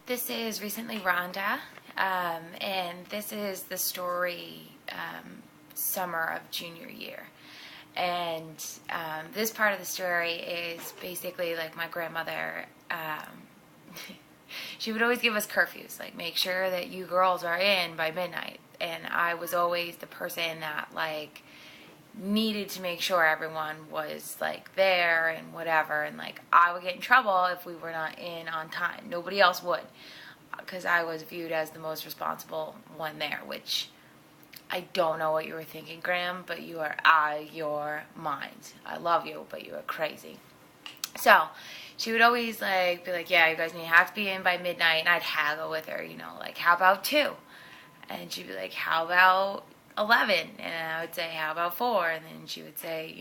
This is Recently Rhonda, and this is the story summer of junior year. And this part of the story is basically like my grandmother, she would always give us curfews, like make sure that you girls are in by midnight. And I was always the person that like needed to make sure everyone was like there and whatever, and like I would get in trouble if we were not in on time. Nobody else would, because I was viewed as the most responsible one there, which I don't know what you were thinking, Graham, but you are out of your mind. I love you, but you are crazy. So she would always like be like, yeah, you guys have to be in by midnight, and I'd haggle with her, like, how about 2? And she'd be like, how about 11? And I would say, how about 4? And then she would say,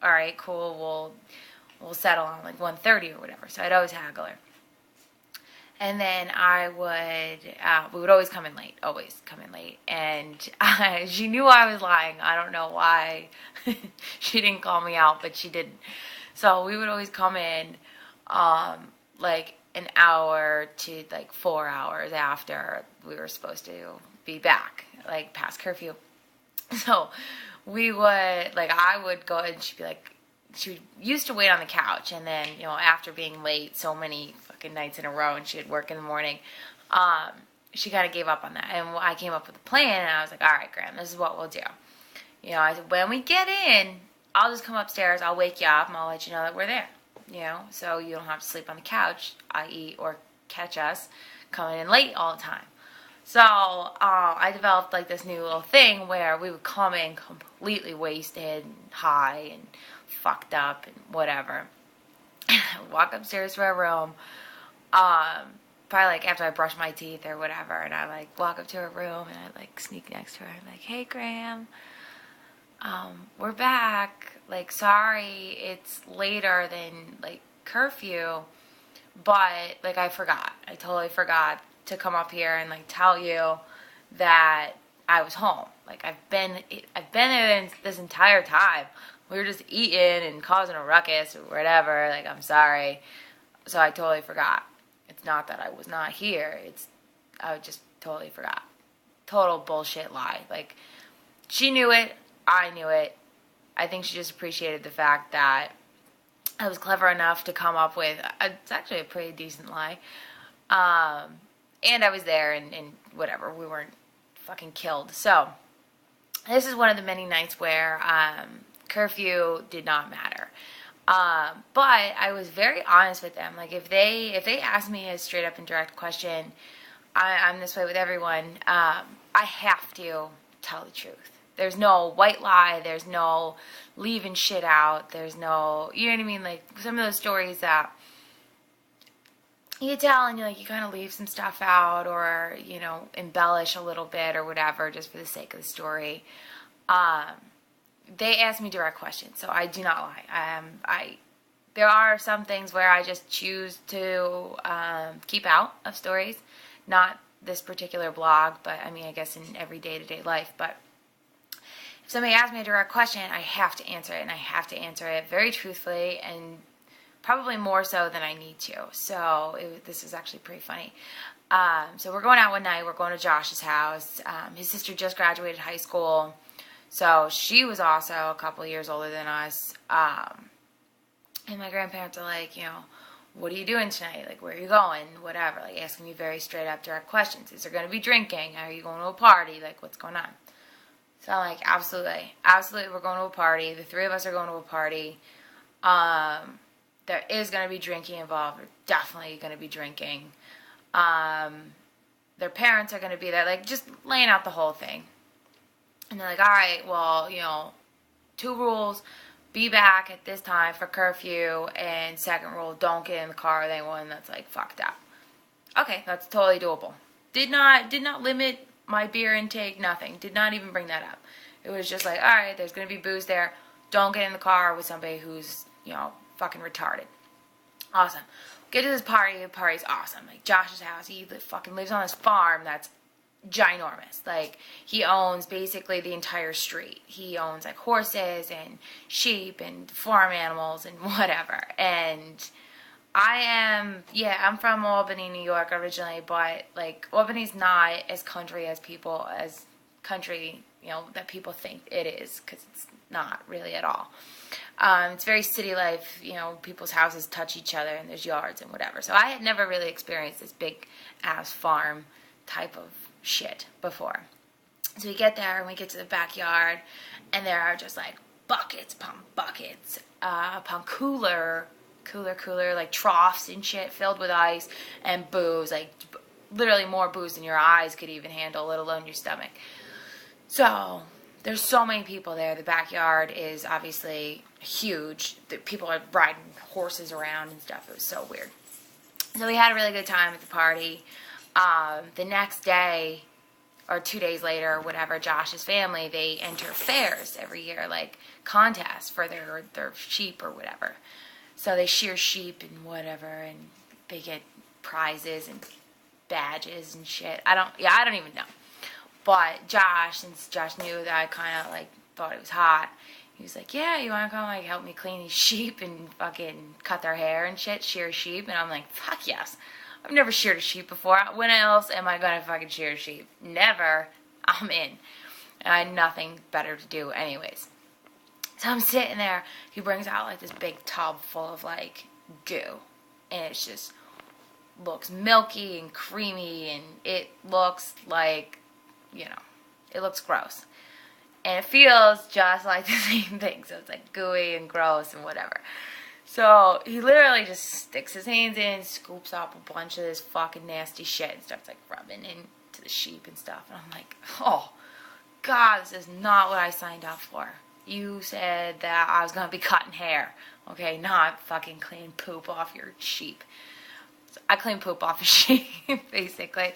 all right, cool, we'll settle on like 1:30 or whatever. So I'd always haggle her. And then we would always come in late, And she knew I was lying. I don't know why she didn't call me out, but she didn't. So we would always come in like an hour to like 4 hours after we were supposed to be back, like past curfew. So we would, like, I would go and she'd be like, she used to wait on the couch, and then, after being late so many fucking nights in a row and she had work in the morning, she kind of gave up on that. And I came up with a plan, and I was like, all right, Graham, this is what we'll do. I said, when we get in, I'll just come upstairs, I'll wake you up, and I'll let you know that we're there, so you don't have to sleep on the couch, i.e., or catch us coming in late all the time. So I developed like this new little thing where we would come in completely wasted and high and fucked up and whatever. Walk upstairs to our room, probably like after I brush my teeth or whatever, and I like walk up to her room and I like sneak next to her and like, hey Graham, we're back. Like, sorry, it's later than like curfew, but like I totally forgot to come up here and like tell you that I was home. Like I've been there this entire time. We were just eating and causing a ruckus or whatever. Like, I'm sorry. So I totally forgot. It's not that I was not here. I just totally forgot. Total bullshit lie. Like, she knew it. I knew it. I think she just appreciated the fact that I was clever enough to come up with, it's actually a pretty decent lie. And I was there and whatever. We weren't fucking killed. So this is one of the many nights where curfew did not matter. But I was very honest with them. Like, if they asked me a straight up and direct question, I'm this way with everyone, I have to tell the truth. There's no white lie. There's no leaving shit out. There's no, you know what I mean? Like, some of those stories that you tell and you kind of leave some stuff out or, embellish a little bit or whatever just for the sake of the story. They ask me direct questions, so I do not lie. There are some things where I just choose to keep out of stories. Not this particular blog, but I mean, I guess in every day-to-day life. But if somebody asks me a direct question, I have to answer it, and I have to answer it very truthfully and probably more so than I need to. So this is actually pretty funny. So we're going out one night. We're going to Josh's house. His sister just graduated high school, so she was also a couple of years older than us. And my grandparents are like, what are you doing tonight? Like, where are you going? Whatever. Like, asking me very straight up, direct questions. Is there going to be drinking? Are you going to a party? Like, what's going on? So I'm like, absolutely. Absolutely, we're going to a party. The three of us are going to a party. There is going to be drinking involved. We're definitely going to be drinking. Their parents are going to be there, like, just laying out the whole thing. And they're like, all right, well, 2 rules. Be back at this time for curfew. And second rule, don't get in the car with anyone that's, like, fucked up. Okay, that's totally doable. Did not limit my beer intake, nothing. Did not even bring that up. It was just like, all right, there's going to be booze there. Don't get in the car with somebody who's, fucking retarded. Awesome. Get to this party. The party's awesome. Like, Josh's house, he fucking lives on this farm that's ginormous. Like, he owns basically the entire street. He owns, like, horses and sheep and farm animals and whatever. And I'm from Albany, New York originally, but like Albany's not as country as country, that people think it is, because it's not really at all. It's very city life, people's houses touch each other and there's yards and whatever. So I had never really experienced this big ass farm type of shit before. So we get there and we get to the backyard and there are just like buckets upon buckets, upon cooler, like troughs and shit filled with ice and booze, like literally more booze than your eyes could even handle, let alone your stomach. So there's so many people there. The backyard is obviously huge. The people are riding horses around and stuff. It was so weird. So we had a really good time at the party. The next day, or 2 days later, or whatever, Josh's family, they enter fairs every year, like contests for their sheep or whatever. So they shear sheep and whatever, and they get prizes and badges and shit. I don't even know. But Josh, since Josh knew that I kind of like thought it was hot, he was like, yeah, you want to come like help me clean these sheep and fucking cut their hair and shit, shear sheep? And I'm like, fuck yes. I've never sheared a sheep before. When else am I going to fucking shear a sheep? Never. I'm in. And I had nothing better to do anyways. So I'm sitting there. He brings out like this big tub full of like goo. And it just looks milky and creamy. And it looks like, it looks gross. And it feels just like the same thing. So it's like gooey and gross and whatever. So he literally just sticks his hands in, scoops up a bunch of this fucking nasty shit and starts like rubbing into the sheep and stuff. And I'm like, oh, God, this is not what I signed up for. You said that I was going to be cutting hair, okay, not fucking clean poop off your sheep. So I clean poop off a sheep, basically.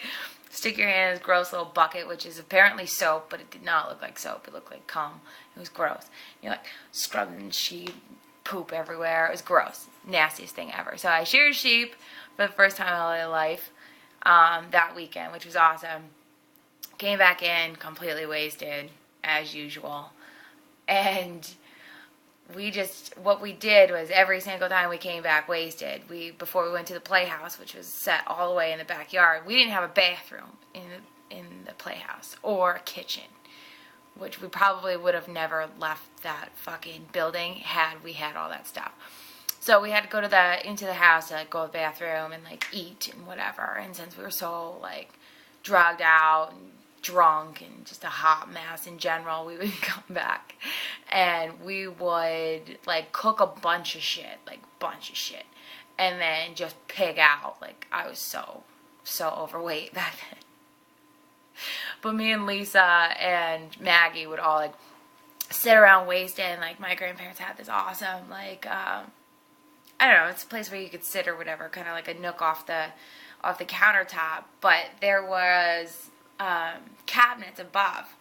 Stick your hand in this gross little bucket, which is apparently soap, but it did not look like soap. It looked like cum. It was gross. You're like scrubbing sheep, poop everywhere. It was gross. Nastiest thing ever. So I sheared sheep for the first time in my life that weekend, which was awesome. Came back in completely wasted, as usual. And what we did was every single time we came back wasted, before we went to the playhouse, which was set all the way in the backyard, we didn't have a bathroom in the playhouse or a kitchen, which we probably would have never left that fucking building had we had all that stuff. So we had to go into the house to like go to the bathroom and like eat and whatever. And since we were so like drugged out and drunk and just a hot mess in general, we would come back and we would like cook a bunch of shit, and then just pig out. Like I was so overweight back then. But me and Lisa and Maggie would all like sit around wasted, and like my grandparents had this awesome like I don't know, it's a place where you could sit or whatever, kind of like a nook off the countertop, but there was cabinets above.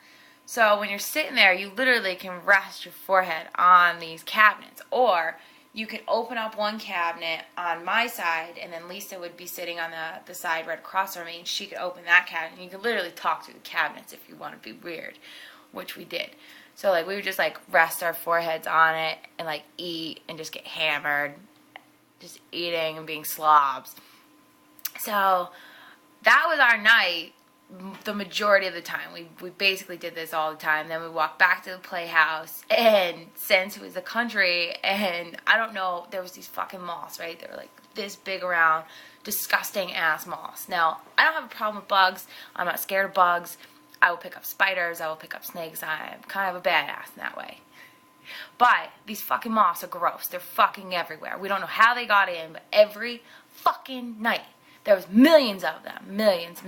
So when you're sitting there, you literally can rest your forehead on these cabinets, or you could open up one cabinet on my side, and then Lisa would be sitting on the side right across from me, and she could open that cabinet, and you could literally talk through the cabinets if you want to be weird, which we did. So like we would just like rest our foreheads on it and like eat and just get hammered, just eating and being slobs. So that was our night. The majority of the time, we basically did this all the time. Then we walked back to the playhouse, and since it was the country, and I don't know, there was these fucking moths, right? They were like this big around, disgusting ass moths. Now, I don't have a problem with bugs. I'm not scared of bugs. I will pick up spiders. I will pick up snakes. I'm kind of a badass in that way. But these fucking moths are gross. They're fucking everywhere. We don't know how they got in, but every fucking night there was millions of them. Millions.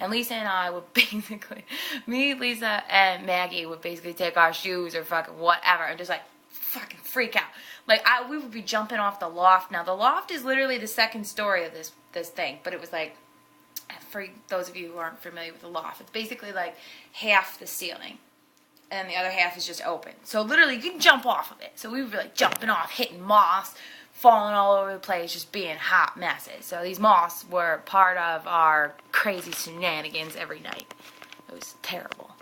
And Lisa and I would basically, me, Lisa, and Maggie would basically take our shoes or fucking whatever and just like fucking freak out. Like we would be jumping off the loft. Now the loft is literally the second story of this thing, but it was like, for those of you who aren't familiar with the loft, it's basically like half the ceiling, and the other half is just open. So literally you can jump off of it. So we would be like jumping off, hitting moss, falling all over the place, just being hot messes. So these moths were part of our crazy shenanigans every night. It was terrible.